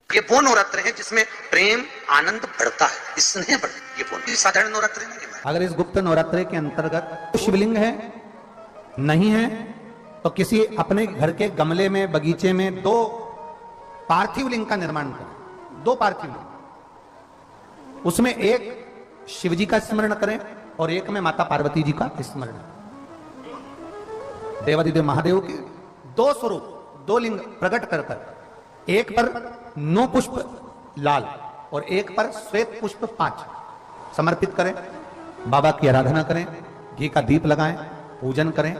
ये वो नवरात्र है जिसमें प्रेम आनंद बढ़ता है, स्नेह बढ़ता है। ये वो साधारण नवरात्र नहीं है। अगर इस गुप्त नवरात्र के अंतर्गत शिवलिंग है नहीं है तो किसी अपने घर के गमले में बगीचे में 2 पार्थिव लिंग का निर्माण करें। 2 पार्थिव लिंग, उसमें एक शिव जी का स्मरण करें और एक में माता पार्वती जी का स्मरण। देवादिदेव महादेव के 2 स्वरूप 2 लिंग प्रकट कर कर, एक पर 9 पुष्प लाल और एक पर श्वेत पुष्प 5 समर्पित करें। बाबा की आराधना करें, घी का दीप लगाएं, पूजन करें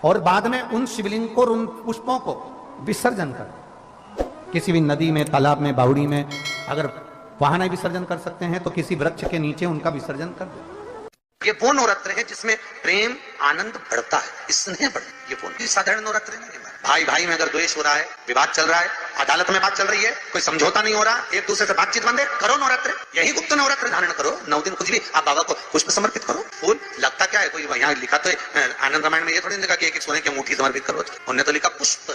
और बाद में उन शिवलिंग को, उन पुष्पों को विसर्जन करें। किसी भी नदी में, तालाब में, बावड़ी में, अगर वहां नहीं विसर्जन कर सकते हैं तो किसी वृक्ष के नीचे उनका विसर्जन कर दें। ये वो नवरात्र है जिसमें प्रेम आनंद बढ़ता है, स्नेह बढ़ता है। ये वो साधारण नवरात्र नहीं है। भाई भाई में अगर द्वेष हो रहा है, विवाद चल रहा है, अदालत में बात चल रही है, कोई समझौता नहीं हो रहा, एक दूसरे से बातचीत बंद है, करो नवरात्र। यही गुप्त नवरात्र धारण करो। 9 दिन कुछ भी आप बाबा को पुष्प समर्पित करो, फूल। लगता क्या है, कोई यहाँ लिखा तो आनंद रामायण में ये थोड़ी लिखा कि एक सोने की अंगूठी समर्पित करो, उन्होंने तो लिखा पुष्प।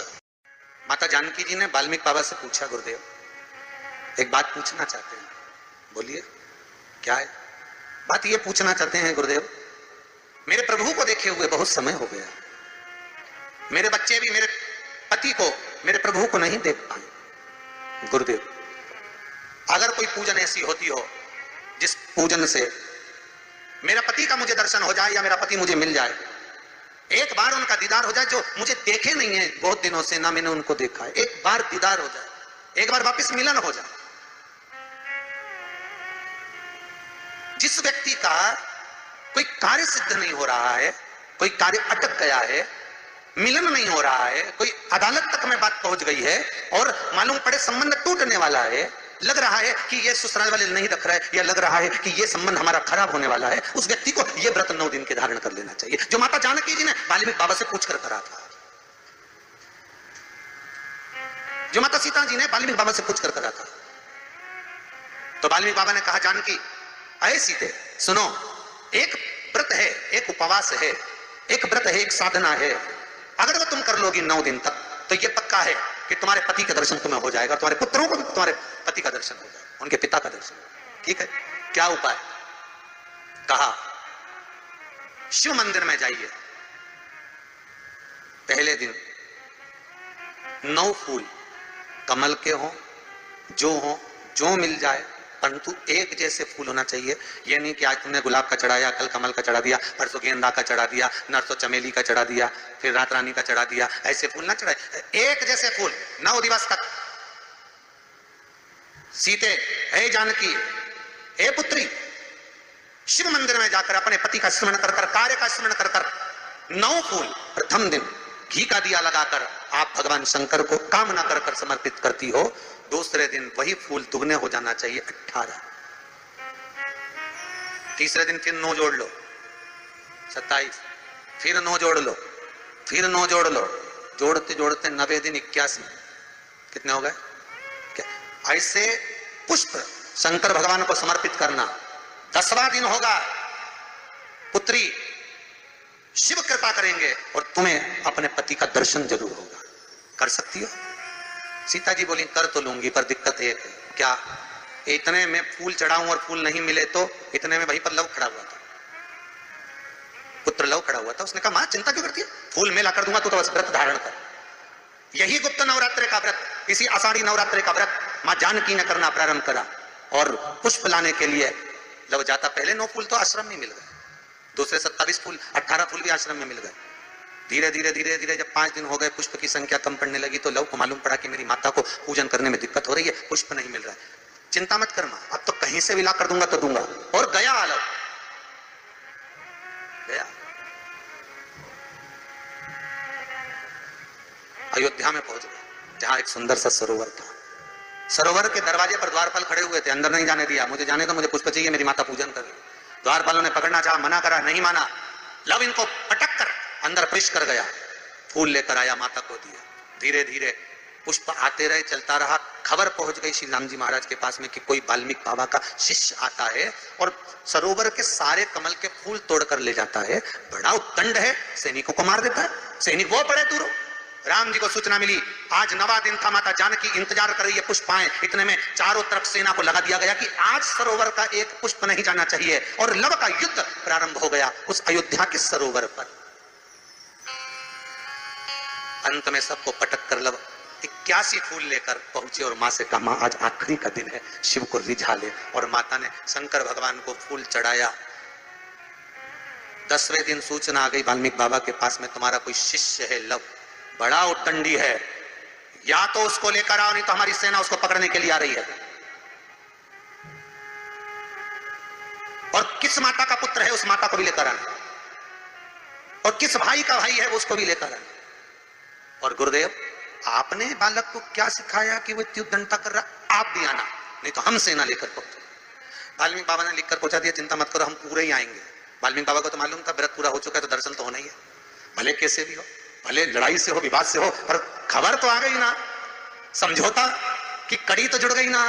माता जानकी जी ने वाल्मीकि बाबा से पूछा, गुरुदेव एक बात पूछना चाहते हैं। बोलिए क्या है? बात ये पूछना चाहते हैं गुरुदेव, मेरे प्रभु को देखे हुए बहुत समय हो गया, मेरे बच्चे भी मेरे पति को, मेरे प्रभु को नहीं देख पाए। गुरुदेव अगर कोई पूजन ऐसी होती हो जिस पूजन से मेरा पति का मुझे दर्शन हो जाए या मेरा पति मुझे मिल जाए, एक बार उनका दीदार हो जाए, जो मुझे देखे नहीं है बहुत दिनों से, ना मैंने उनको देखा है, एक बार दीदार हो जाए, एक बार वापस मिलन हो जाए। जिस व्यक्ति का कोई कार्य सिद्ध नहीं हो रहा है, कोई कार्य अटक गया है, मिलन नहीं हो रहा है, कोई अदालत तक में बात पहुंच गई है और मालूम पड़े संबंध टूटने वाला है, लग रहा है कि ये ससुराल वाले नहीं रख रहा है या लग रहा है कि ये संबंध हमारा खराब होने वाला है, उस व्यक्ति को ये व्रत 9 दिन के धारण कर लेना चाहिए, जो माता जानकी जी ने वाल्मीकि बाबा से पूछकर करा था, जो माता सीता जी ने वाल्मीकि बाबा से पूछकर करा था। तो वाल्मीकि बाबा ने कहा, जानकी अरे सीते सुनो, एक व्रत है, एक उपवास है, एक व्रत है, एक साधना है, अगर वो तुम कर लोगी 9 दिन तक तो ये पक्का है कि तुम्हारे पति का दर्शन तुम्हें हो जाएगा, तुम्हारे पुत्रों को भी तुम्हारे पति का दर्शन हो जाएगा, उनके पिता का दर्शन। ठीक है, क्या उपाय? कहा शिव मंदिर में जाइए, पहले दिन 9 फूल कमल के हों, जो मिल जाए, परंतु एक जैसे फूल होना चाहिए। ये नहीं कि आज तुमने गुलाब का चढ़ाया, कल कमल का चढ़ा दिया, परसों गेंदा का चढ़ा दिया, नरसों चमेली का चढ़ा दिया, फिर रात रानी का चढ़ा दिया, ऐसे फूल ना चढ़ाए। एक जैसे फूल 9 दिवस तक। सीते हे जानकी, हे पुत्री, शिव मंदिर में जाकर अपने पति का स्मरण कर कर, कार्य का स्मरण कर कर 9 फूल प्रथम दिन घी का दिया लगाकर आप भगवान शंकर को कामना कर कर समर्पित करती हो। दूसरे दिन वही फूल दुगने हो जाना चाहिए, 18। तीसरे दिन फिर 9 जोड़ लो, 27, फिर 9 जोड़ लो, फिर 9 जोड़ लो, जोड़ते जोड़ते 90 दिन 81, कितने हो गए? ऐसे पुष्प शंकर भगवान को समर्पित करना। 10वां दिन होगा, पुत्री शिव कृपा करेंगे और तुम्हें अपने पति का दर्शन जरूर होगा। कर सकती हो? सीता जी बोली, कर तो लूंगी, पर दिक्कत एक है। क्या? इतने में फूल चढ़ाऊं और फूल नहीं मिले तो? इतने में वहीं पर लव खड़ा हुआ था, पुत्र लव खड़ा हुआ था। उसने कहा, मां चिंता क्यों करती है, फूल मैं ला कर दूंगा, तू तो बस व्रत धारण कर। यही गुप्त नवरात्रि का व्रत, इसी आषाढ़ी नवरात्रि का व्रत मां जानकी ने करना प्रारंभ करा। और पुष्प लाने के लिए लव जाता। पहले 9 फूल तो आश्रम में मिल गए, दूसरे 27 फूल, 18 फूल भी आश्रम में मिल गए। धीरे धीरे धीरे धीरे जब 5 दिन हो गए, पुष्प की संख्या कम पड़ने लगी, तो लव को मालूम पड़ा कि मेरी माता को पूजन करने में दिक्कत हो रही है, पुष्प नहीं मिल रहा है। चिंता मत कर मां, अब तो कहीं से भी ला कर दूंगा तो दूंगा। और गया लव, गया अयोध्या में पहुंच गया, जहां एक सुंदर सा सरोवर था। सरोवर के दरवाजे पर द्वारपाल खड़े हुए थे, अंदर नहीं जाने दिया। मुझे जाने दो, मुझे पुष्प चाहिए, मेरी माता पूजन कर रही। द्वारपालों ने पकड़ना चाहा, मना करा, नहीं माना। लव इनको पटक कर अंदर प्रवेश कर गया, फूल लेकर आया, माता को दिया। धीरे धीरे पुष्प आते रहे, चलता रहा। खबर पहुंच गई श्री राम जी महाराज के पास में कि कोई वाल्मीकि बाबा का शिष्य आता है और सरोवर के सारे कमल के फूल तोड़कर ले जाता है। बड़ा उद्दंड है, सैनिकों को मार देता है। सैनिक वो पड़े दूर, राम जी को सूचना मिली, आज 9वां दिन था, माता जानकी इंतजार कर रही है पुष्प आए। इतने में चारों तरफ सेना को लगा दिया गया कि आज सरोवर का एक पुष्प नहीं जाना चाहिए, और लव का युद्ध प्रारंभ हो गया उस अयोध्या के सरोवर पर। अंत में सबको पटक कर लव 81 फूल लेकर पहुंचे और मां से कहा, मां आज आखिरी का दिन है, शिव को रिझा ले। और माता ने शंकर भगवान को फूल चढ़ाया। 10वें दिन सूचना आ गई वाल्मीकि बाबा के पास में, तुम्हारा कोई शिष्य है लव, बड़ा उद्दंडी है, या तो उसको लेकर आओ, नहीं तो हमारी सेना उसको पकड़ने के लिए आ रही है। और किस माता का पुत्र है उस माता को भी लेकर आना, और किस भाई का भाई है उसको भी लेकर आना। और गुरुदेव आपने बालक को क्या सिखाया कि वो इतनी उद्दंडता कर रहा, आप भी आना, नहीं तो हम सेना लेकर पहुंचे। वाल्मीकि बाबा ने लिखकर पहुंचा दिया, चिंता मत करो हम पूरे ही आएंगे। वाल्मीकि बाबा को तो मालूम था व्रत पूरा हो चुका है तो दर्शन तो होना ही है, भले कैसे भी हो, भले लड़ाई से हो, विवाद से हो, पर खबर तो आ गई ना, समझौता की कड़ी तो जुड़ गई ना।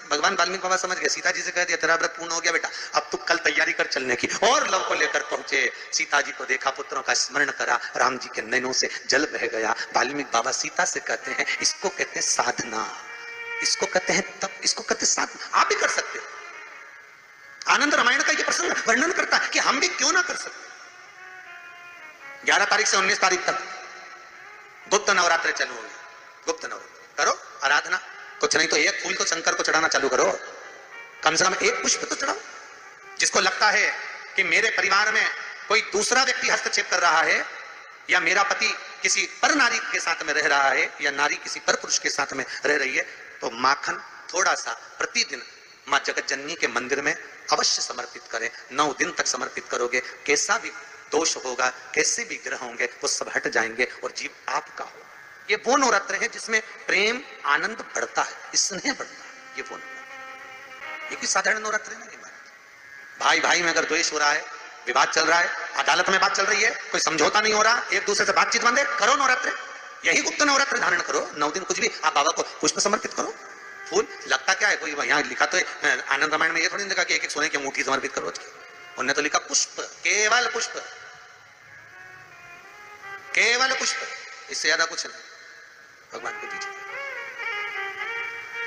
भगवान वाल्मीकि बाबा समझ गए, सीता जी से कह दिया तेरा व्रत पूर्ण हो गया बेटा, अब तू कल तैयारी कर चलने की। और लव को लेकर पहुंचे, सीता जी को देखा, पुत्रों का स्मरण करा, राम जी के नैनों से जल बह गया। वाल्मीकि बाबा सीता से कहते हैं, इसको कहते हैं साधना, इसको कहते हैं तप, इसको कहते हैं साधना। आप भी कर सकते हो। आनंद रामायण का यह प्रसंग वर्णन करता है कि हम भी क्यों ना कर सकते। 11 तारीख से 19 तारीख तक गुप्त नवरात्र चालू होंगे, गुप्त नवरात्र करो आराधना, कुछ नहीं तो एक फूल तो शंकर को चढ़ाना चालू करो, कम से कम एक पुष्प तो चढ़ाओ। जिसको लगता है कि मेरे परिवार में कोई दूसरा व्यक्ति हस्तक्षेप कर रहा है, या मेरा पति किसी पर नारी के साथ में रह रहा है, या नारी किसी पर पुरुष के साथ में रह रही है, तो माखन थोड़ा सा प्रतिदिन मां जगत जननी के मंदिर में अवश्य समर्पित करें। 9 दिन तक समर्पित करोगे, कैसा भी दोष होगा, कैसे भी ग्रह होंगे, वो सब हट जाएंगे और जीव आपका हो। ये वो नवरात्र है जिसमें प्रेम आनंद बढ़ता है, स्नेह बढ़ता है। ये वो नवरात्र, ये कोई साधारण नवरात्र नहीं। भाई भाई में अगर द्वेष हो रहा है, विवाद चल रहा है, अदालत में बात चल रही है, कोई समझौता नहीं हो रहा, एक दूसरे से बातचीत बंद है, करो नवरात्र, यही गुप्त नवरात्र धारण करो। 9 दिन कुछ भी आप बाबा को पुष्प समर्पित करो, फूल लगता क्या है, कोई यहाँ लिखा तो आनंद रामायण में ये थोड़ी लिखा कि एक एक सोने की अंगूठी समर्पित करो, उन्होंने तो लिखा पुष्प, केवल पुष्प, केवल पुष्प, इससे ज्यादा कुछ नहीं। भगवान को दीजिए,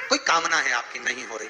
कोई कामना है आपकी नहीं हो रही,